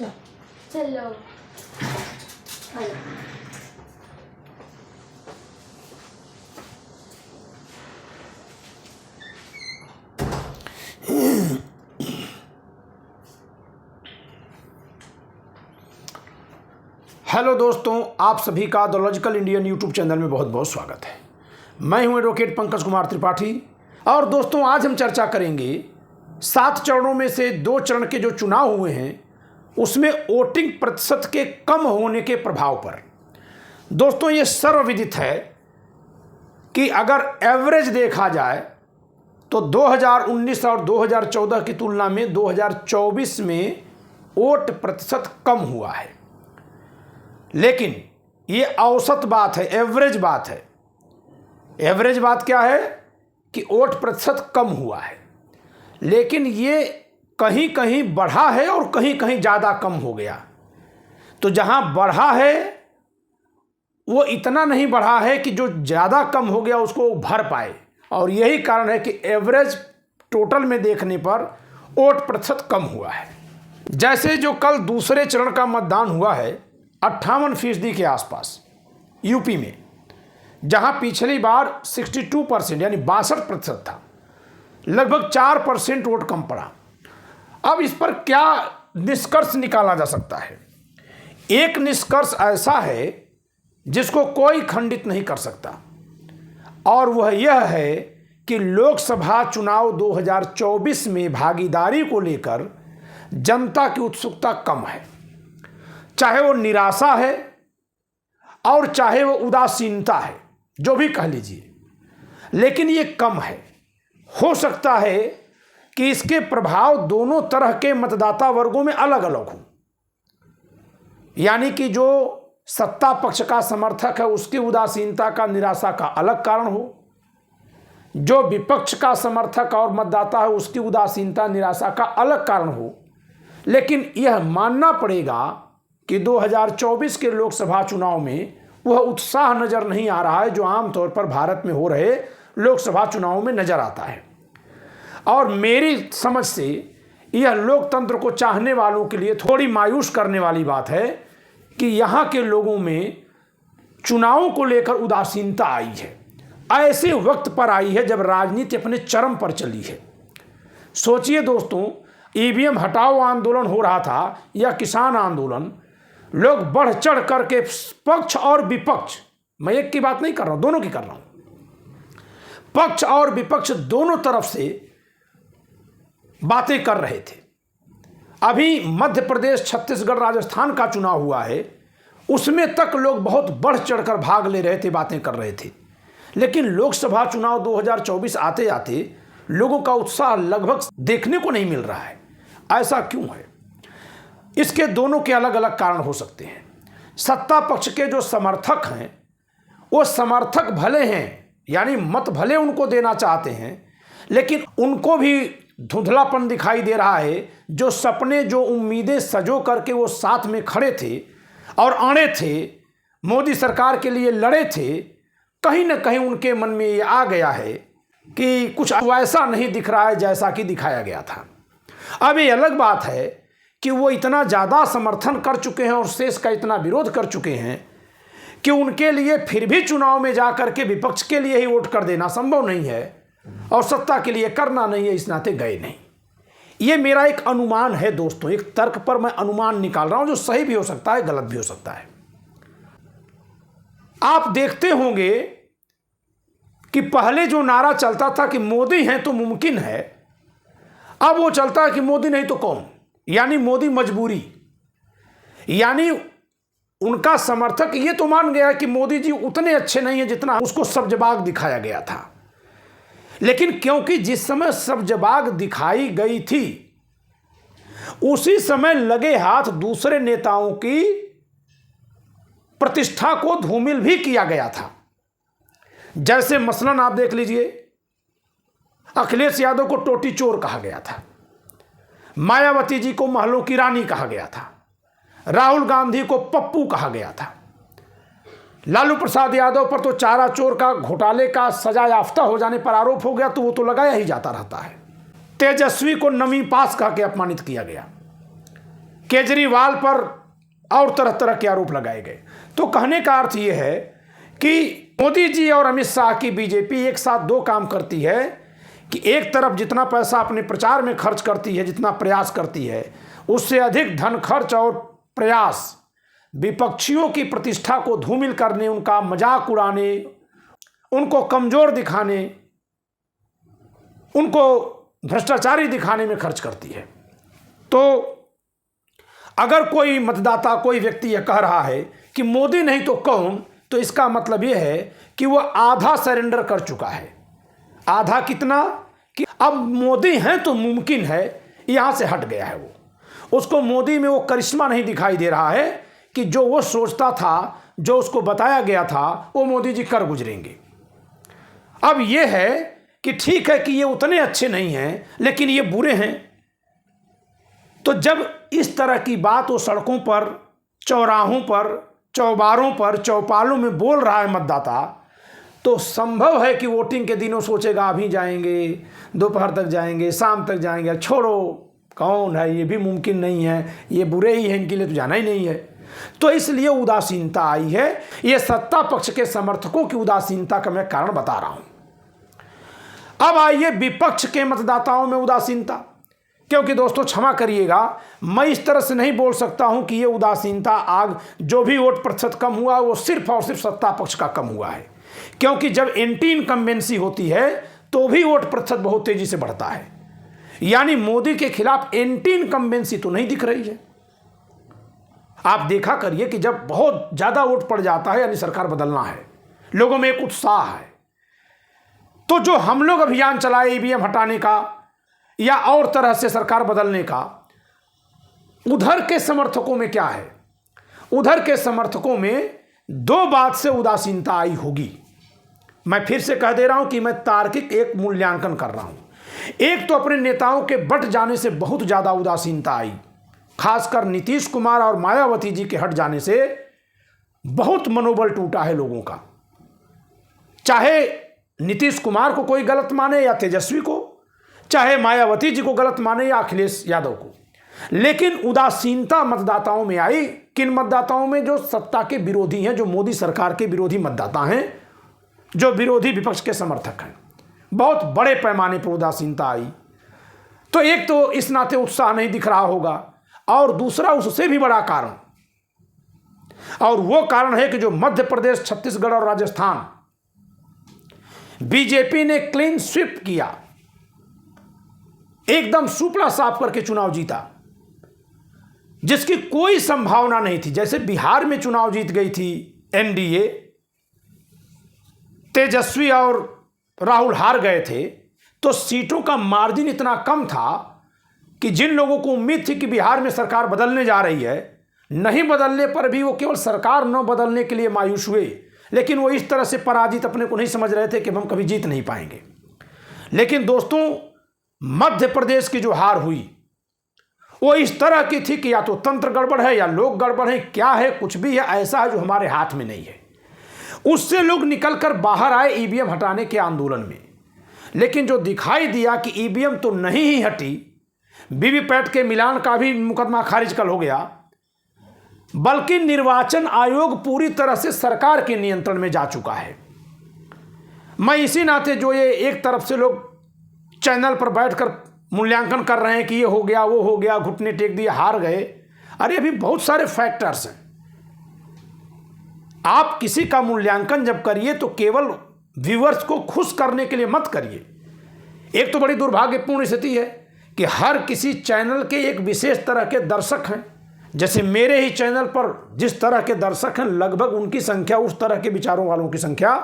चलो हेलो दोस्तों, आप सभी का the logical Indian YouTube channel में बहुत बहुत स्वागत है। मैं हूं एडवोकेट पंकज कुमार त्रिपाठी। और दोस्तों, आज हम चर्चा करेंगे 7 चरणों में से 2 चरण के जो चुनाव हुए हैं उसमें वोटिंग प्रतिशत के कम होने के प्रभाव पर। दोस्तों, ये सर्वविदित है कि अगर एवरेज देखा जाए तो 2019 और 2014 की तुलना में 2024 में वोट प्रतिशत कम हुआ है। लेकिन ये औसत बात है, एवरेज बात है। एवरेज बात क्या है कि वोट प्रतिशत कम हुआ है, लेकिन ये कहीं कहीं बढ़ा है और कहीं कहीं ज़्यादा कम हो गया। तो जहाँ बढ़ा है वो इतना नहीं बढ़ा है कि जो ज़्यादा कम हो गया उसको भर पाए, और यही कारण है कि एवरेज टोटल में देखने पर वोट प्रतिशत कम हुआ है। जैसे जो कल दूसरे चरण का मतदान हुआ है 58% के आसपास यूपी में, जहां पिछली बार 62% यानी 62% था, लगभग 4% वोट कम पड़ा। अब इस पर क्या निष्कर्ष निकाला जा सकता है? एक निष्कर्ष ऐसा है जिसको कोई खंडित नहीं कर सकता, और वह यह है कि लोकसभा चुनाव 2024 में भागीदारी को लेकर जनता की उत्सुकता कम है। चाहे वो निराशा है और चाहे वो उदासीनता है, जो भी कह लीजिए, लेकिन ये कम है। हो सकता है कि इसके प्रभाव दोनों तरह के मतदाता वर्गों में अलग अलग हो। यानी कि जो सत्ता पक्ष का समर्थक है उसकी उदासीनता का, निराशा का अलग कारण हो, जो विपक्ष का समर्थक और मतदाता है उसकी उदासीनता, निराशा का अलग कारण हो। लेकिन यह मानना पड़ेगा कि 2024 के लोकसभा चुनाव में वह उत्साह नजर नहीं आ रहा है जो आमतौर पर भारत में हो रहे लोकसभा चुनावों में नजर आता है। और मेरी समझ से यह लोकतंत्र को चाहने वालों के लिए थोड़ी मायूस करने वाली बात है कि यहाँ के लोगों में चुनावों को लेकर उदासीनता आई है। ऐसे वक्त पर आई है जब राजनीति अपने चरम पर चली है। सोचिए दोस्तों, ईवीएम हटाओ आंदोलन हो रहा था या किसान आंदोलन, लोग बढ़ चढ़ करके पक्ष और विपक्ष, मैं एक की बात नहीं कर रहा हूं, दोनों की कर रहा हूं, पक्ष और विपक्ष दोनों तरफ से बातें कर रहे थे। अभी मध्य प्रदेश, छत्तीसगढ़, राजस्थान का चुनाव हुआ है, उसमें तक लोग बहुत बढ़ चढ़कर भाग ले रहे थे, बातें कर रहे थे। लेकिन लोकसभा चुनाव 2024 आते आते लोगों का उत्साह लगभग देखने को नहीं मिल रहा है। ऐसा क्यों है? इसके दोनों के अलग अलग कारण हो सकते हैं। सत्ता पक्ष के जो समर्थक हैं वो समर्थक भले हैं, यानी मत भले उनको देना चाहते हैं, लेकिन उनको भी धुंधलापन दिखाई दे रहा है। जो सपने, जो उम्मीदें सजो करके वो साथ में खड़े थे और अड़े थे, मोदी सरकार के लिए लड़े थे, कहीं ना कहीं उनके मन में ये आ गया है कि कुछ वैसा नहीं दिख रहा है जैसा कि दिखाया गया था। अब ये अलग बात है कि वो इतना ज़्यादा समर्थन कर चुके हैं और शेष का इतना विरोध कर चुके हैं कि उनके लिए फिर भी चुनाव में जाकर के विपक्ष के लिए ही वोट कर देना संभव नहीं है और सत्ता के लिए करना नहीं है, इस नाते गए नहीं। ये मेरा एक अनुमान है दोस्तों, एक तर्क पर मैं अनुमान निकाल रहा हूं जो सही भी हो सकता है, गलत भी हो सकता है। आप देखते होंगे कि पहले जो नारा चलता था कि मोदी हैं तो मुमकिन है, अब वो चलता है कि मोदी नहीं तो कौन, यानी मोदी मजबूरी। यानी उनका समर्थक ये तो मान गया कि मोदी जी उतने अच्छे नहीं हैं जितना उसको सब्जबाग दिखाया गया था। लेकिन क्योंकि जिस समय सब्जबाग दिखाई गई थी उसी समय लगे हाथ दूसरे नेताओं की प्रतिष्ठा को धूमिल भी किया गया था। जैसे मसलन आप देख लीजिए, अखिलेश यादव को टोटी चोर कहा गया था, मायावती जी को महलों की रानी कहा गया था, राहुल गांधी को पप्पू कहा गया था, लालू प्रसाद यादव पर तो चारा चोर का घोटाले का सजा याफ्ता हो जाने पर आरोप हो गया तो वो तो लगाया ही जाता रहता है। तेजस्वी को नमी पास कह के अपमानित किया गया। केजरीवाल पर और तरह तरह के आरोप लगाए गए। तो कहने का अर्थ यह है कि मोदी जी और अमित शाह की बीजेपी एक साथ दो काम करती है कि एक तरफ जितना पैसा अपने प्रचार में खर्च करती है, जितना प्रयास करती है, उससे अधिक धन खर्च और प्रयास विपक्षियों की प्रतिष्ठा को धूमिल करने, उनका मजाक उड़ाने, उनको कमजोर दिखाने, उनको भ्रष्टाचारी दिखाने में खर्च करती है। तो अगर कोई मतदाता, कोई व्यक्ति यह कह रहा है कि मोदी नहीं तो कौन, तो इसका मतलब यह है कि वह आधा सरेंडर कर चुका है। आधा कितना कि अब मोदी हैं तो मुमकिन है, यहां से हट गया है। वो उसको मोदी में वो करिश्मा नहीं दिखाई दे रहा है कि जो वो सोचता था, जो उसको बताया गया था, वो मोदी जी कर गुजरेंगे। अब ये है कि ठीक है कि ये उतने अच्छे नहीं हैं, लेकिन ये बुरे हैं। तो जब इस तरह की बात वो सड़कों पर, चौराहों पर, चौबारों पर, चौपालों में बोल रहा है मतदाता, तो संभव है कि वोटिंग के दिनों सोचेगा अभी जाएंगे, दोपहर तक जाएंगे, शाम तक जाएंगे, छोड़ो कौन है, ये भी मुमकिन नहीं है, ये बुरे ही हैं, इनके लिए तो जाना ही नहीं है। तो इसलिए उदासीनता आई है। ये सत्ता पक्ष के समर्थकों की उदासीनता का मैं कारण बता रहा हूं। अब आइए विपक्ष के मतदाताओं में उदासीनता, क्योंकि दोस्तों क्षमा करिएगा, मैं इस तरह से नहीं बोल सकता हूं कि ये उदासीनता आग जो भी वोट प्रतिशत कम हुआ वो सिर्फ और सिर्फ सत्ता पक्ष का कम हुआ है, क्योंकि जब एंटी इनकम्बेंसी होती है तो भी वोट प्रतिशत बहुत तेजी से बढ़ता है। यानी मोदी के खिलाफ एंटी इनकम्बेंसी तो नहीं दिख रही है। आप देखा करिए कि जब बहुत ज्यादा वोट पड़ जाता है यानी सरकार बदलना है, लोगों में एक उत्साह है, तो जो हम लोग अभियान चलाए ईवीएम हटाने का या और तरह से सरकार बदलने का, उधर के समर्थकों में क्या है? उधर के समर्थकों में दो बात से उदासीनता आई होगी। मैं फिर से कह दे रहा हूं कि मैं तार्किक एक मूल्यांकन कर रहा हूं। एक तो अपने नेताओं के बंट जाने से बहुत ज्यादा उदासीनता आई, खासकर नीतीश कुमार और मायावती जी के हट जाने से बहुत मनोबल टूटा है लोगों का। चाहे नीतीश कुमार को कोई गलत माने या तेजस्वी को, चाहे मायावती जी को गलत माने या अखिलेश यादव को, लेकिन उदासीनता मतदाताओं में आई। किन मतदाताओं में? जो सत्ता के विरोधी हैं, जो मोदी सरकार के विरोधी मतदाता हैं, जो विरोधी विपक्ष के समर्थक हैं। बहुत बड़े पैमाने पर उदासीनता आई। तो एक तो इस नाते उत्साह नहीं दिख रहा होगा, और दूसरा उससे भी बड़ा कारण, और वो कारण है कि जो मध्य प्रदेश, छत्तीसगढ़ और राजस्थान बीजेपी ने क्लीन स्वीप किया, एकदम सुपड़ा साफ करके चुनाव जीता, जिसकी कोई संभावना नहीं थी। जैसे बिहार में चुनाव जीत गई थी एनडीए, तेजस्वी और राहुल हार गए थे, तो सीटों का मार्जिन इतना कम था कि जिन लोगों को उम्मीद थी कि बिहार में सरकार बदलने जा रही है, नहीं बदलने पर भी वो केवल सरकार न बदलने के लिए मायूस हुए। लेकिन वो इस तरह से पराजित अपने को नहीं समझ रहे थे कि हम कभी जीत नहीं पाएंगे। लेकिन दोस्तों, मध्य प्रदेश की जो हार हुई वो इस तरह की थी कि या तो तंत्र गड़बड़ है या लोग गड़बड़ है, क्या है, कुछ भी है, ऐसा है जो हमारे हाथ में नहीं है। उससे लोग निकलकर बाहर आए ईवीएम हटाने के आंदोलन में। लेकिन जो दिखाई दिया कि ईवीएम तो नहीं ही हटी, वीवीपैट के मिलान का भी मुकदमा खारिज कल हो गया, बल्कि निर्वाचन आयोग पूरी तरह से सरकार के नियंत्रण में जा चुका है। मैं इसी नाते जो ये एक तरफ से लोग चैनल पर बैठकर मूल्यांकन कर रहे हैं कि ये हो गया, वो हो गया, घुटने टेक दिए, हार गए, अरे अभी बहुत सारे फैक्टर्स हैं। आप किसी का मूल्यांकन जब करिए तो केवल व्यूअर्स को खुश करने के लिए मत करिए। एक तो बड़ी दुर्भाग्यपूर्ण स्थिति है कि हर किसी चैनल के एक विशेष तरह के दर्शक हैं। जैसे मेरे ही चैनल पर जिस तरह के दर्शक हैं, लगभग उनकी संख्या, उस तरह के विचारों वालों की संख्या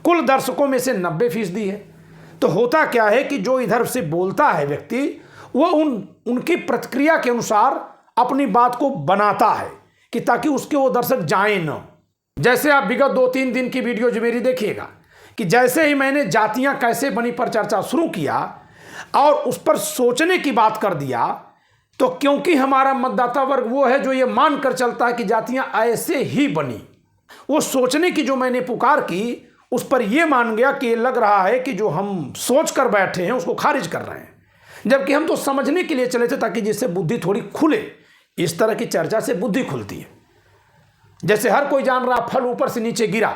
कुल दर्शकों में से 90% है। तो होता क्या है कि जो इधर से बोलता है व्यक्ति, वो उनकी प्रतिक्रिया के अनुसार अपनी बात को बनाता है कि ताकि उसके वो दर्शक जाएं न। जैसे आप विगत 2-3 दिन की वीडियो जो मेरी देखिएगा कि जैसे ही मैंने जातियां कैसे बनी पर चर्चा शुरू किया और उस पर सोचने की बात कर दिया, तो क्योंकि हमारा मतदाता वर्ग वो है जो ये मान कर चलता है कि जातियां ऐसे ही बनी, वो सोचने की जो मैंने पुकार की उस पर यह मान गया कि ये लग रहा है कि जो हम सोच कर बैठे हैं उसको खारिज कर रहे हैं, जबकि हम तो समझने के लिए चले थे ताकि जिससे बुद्धि थोड़ी खुले इस तरह की चर्चा से बुद्धि खुलती है। जैसे हर कोई जान रहा फल ऊपर से नीचे गिरा,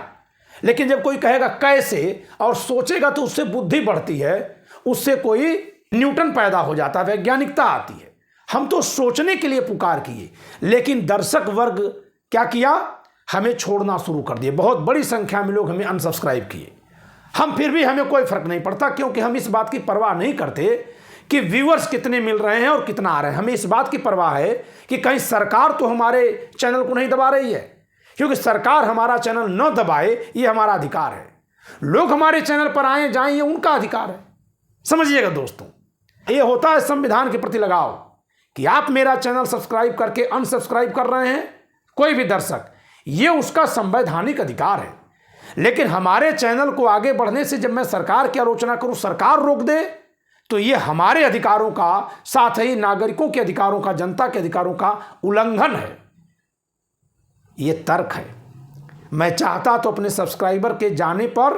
लेकिन जब कोई कहेगा कैसे और सोचेगा तो उससे बुद्धि बढ़ती है, उससे कोई न्यूटन पैदा हो जाता है, वैज्ञानिकता आती है। हम तो सोचने के लिए पुकार किए, लेकिन दर्शक वर्ग क्या किया, हमें छोड़ना शुरू कर दिए। बहुत बड़ी संख्या में लोग हमें अनसब्सक्राइब किए। हम फिर भी हमें कोई फर्क नहीं पड़ता, क्योंकि हम इस बात की परवाह नहीं करते कि व्यूअर्स कितने मिल रहे हैं और कितना आ रहे हैं। हमें इस बात की परवाह है कि कहीं सरकार तो हमारे चैनल को नहीं दबा रही है, क्योंकि सरकार हमारा चैनल न दबाए ये हमारा अधिकार है। लोग हमारे चैनल पर आए जाएं ये उनका अधिकार है। समझिएगा दोस्तों, ये होता है संविधान के प्रति लगाव कि आप मेरा चैनल सब्सक्राइब करके अनसब्सक्राइब कर रहे हैं, कोई भी दर्शक, ये उसका संवैधानिक अधिकार है। लेकिन हमारे चैनल को आगे बढ़ने से जब मैं सरकार की आलोचना करूं, सरकार रोक दे, तो ये हमारे अधिकारों का, साथ ही नागरिकों के अधिकारों का, जनता के अधिकारों का उल्लंघन है। ये तर्क है। मैं चाहता तो अपने सब्सक्राइबर के जाने पर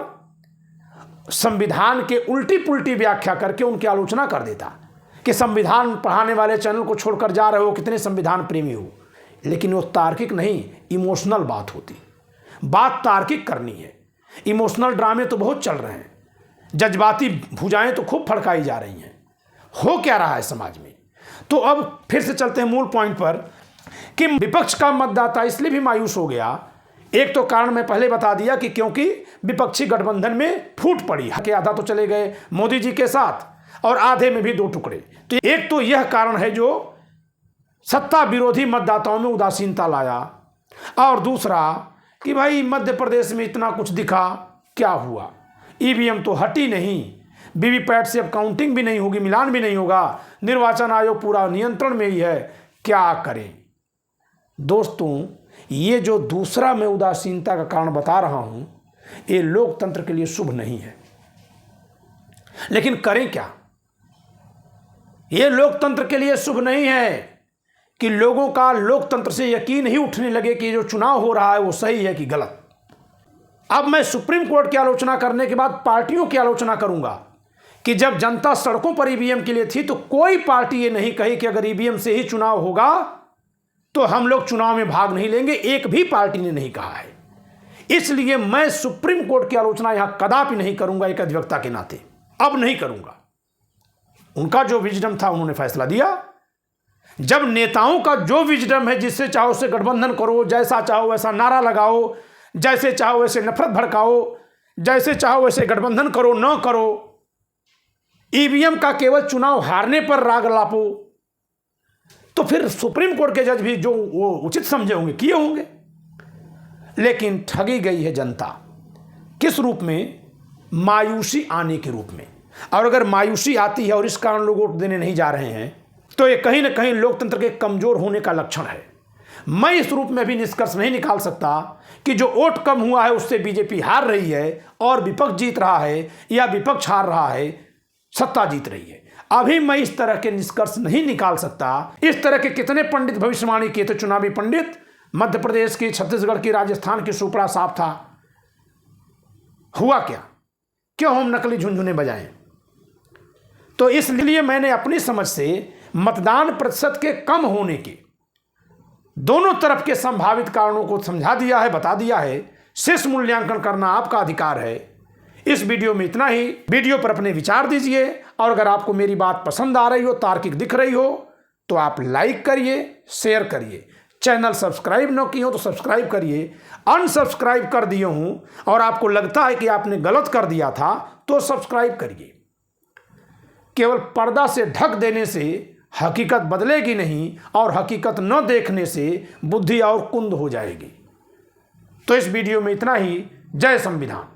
संविधान के उल्टी पुल्टी व्याख्या करके उनकी आलोचना कर देता कि संविधान पढ़ाने वाले चैनल को छोड़कर जा रहे हो, कितने संविधान प्रेमी हो। लेकिन वो तार्किक नहीं, इमोशनल बात होती। बात तार्किक करनी है। इमोशनल ड्रामे तो बहुत चल रहे हैं, जज्बाती भुजाएं तो खूब फड़काई जा रही हैं। हो क्या रहा है समाज में। तो अब फिर से चलते हैं मूल पॉइंट पर कि विपक्ष का मतदाता इसलिए भी मायूस हो गया। एक तो कारण मैं पहले बता दिया कि क्योंकि विपक्षी गठबंधन में फूट पड़ी कि आधा तो चले गए मोदी जी के साथ और आधे में भी दो टुकड़े। तो एक तो यह कारण है जो सत्ता विरोधी मतदाताओं में उदासीनता लाया, और दूसरा कि भाई मध्य प्रदेश में इतना कुछ दिखा, क्या हुआ, ईवीएम तो हटी नहीं, वीवीपैट से अब काउंटिंग भी नहीं होगी, मिलान भी नहीं होगा, निर्वाचन आयोग पूरा नियंत्रण में ही है, क्या करें। दोस्तों, ये जो दूसरा मैं उदासीनता का कारण बता रहा हूं, ये लोकतंत्र के लिए शुभ नहीं है। लेकिन करें क्या। ये लोकतंत्र के लिए शुभ नहीं है कि लोगों का लोकतंत्र से यकीन ही उठने लगे कि जो चुनाव हो रहा है वो सही है कि गलत। अब मैं सुप्रीम कोर्ट की आलोचना करने के बाद पार्टियों की आलोचना करूंगा कि जब जनता सड़कों पर ईवीएम के लिए थी तो कोई पार्टी ये नहीं कही कि अगर ईवीएम से ही चुनाव होगा तो हम लोग चुनाव में भाग नहीं लेंगे। एक भी पार्टी ने नहीं कहा है। इसलिए मैं सुप्रीम कोर्ट की आलोचना यहां कदापि नहीं करूंगा, एक अधिवक्ता के नाते अब नहीं करूंगा। उनका जो विजडम था उन्होंने फैसला दिया। जब नेताओं का जो विजडम है, जिससे चाहो उससे गठबंधन करो, जैसा चाहो वैसा नारा लगाओ, जैसे चाहो वैसे नफरत भड़काओ, जैसे चाहो वैसे गठबंधन करो, न करो, ईवीएम का केवल चुनाव हारने पर राग लापो, तो फिर सुप्रीम कोर्ट के जज भी जो वो उचित समझे होंगे किए होंगे। लेकिन ठगी गई है जनता। किस रूप में? मायूसी आने के रूप में। और अगर मायूसी आती है और इस कारण लोग वोट देने नहीं जा रहे हैं तो ये कहीं ना कहीं लोकतंत्र के कमजोर होने का लक्षण है। मैं इस रूप में भी निष्कर्ष नहीं निकाल सकता कि जो वोट कम हुआ है उससे बीजेपी हार रही है और विपक्ष जीत रहा है, या विपक्ष हार रहा है, सत्ता जीत रही है। अभी मैं इस तरह के निष्कर्ष नहीं निकाल सकता। इस तरह के कितने पंडित भविष्यवाणी किए थे, चुनावी पंडित, मध्य प्रदेश की, छत्तीसगढ़ की, राजस्थान की, सुपड़ा साफ था। हुआ क्या? क्यों हम नकली झुनझुने बजाएं? तो इसलिए मैंने अपनी समझ से मतदान प्रतिशत के कम होने के दोनों तरफ के संभावित कारणों को समझा दिया है, बता दिया है। शेष मूल्यांकन करना आपका अधिकार है। इस वीडियो में इतना ही। वीडियो पर अपने विचार दीजिए, और अगर आपको मेरी बात पसंद आ रही हो, तार्किक दिख रही हो, तो आप लाइक करिए, शेयर करिए। चैनल सब्सक्राइब न किए हो तो सब्सक्राइब करिए। अनसब्सक्राइब कर दिए हूं और आपको लगता है कि आपने गलत कर दिया था तो सब्सक्राइब करिए। केवल पर्दा से ढक देने से हकीकत बदलेगी नहीं, और हकीकत न देखने से बुद्धि और कुंद हो जाएगी। तो इस वीडियो में इतना ही। जय संविधान।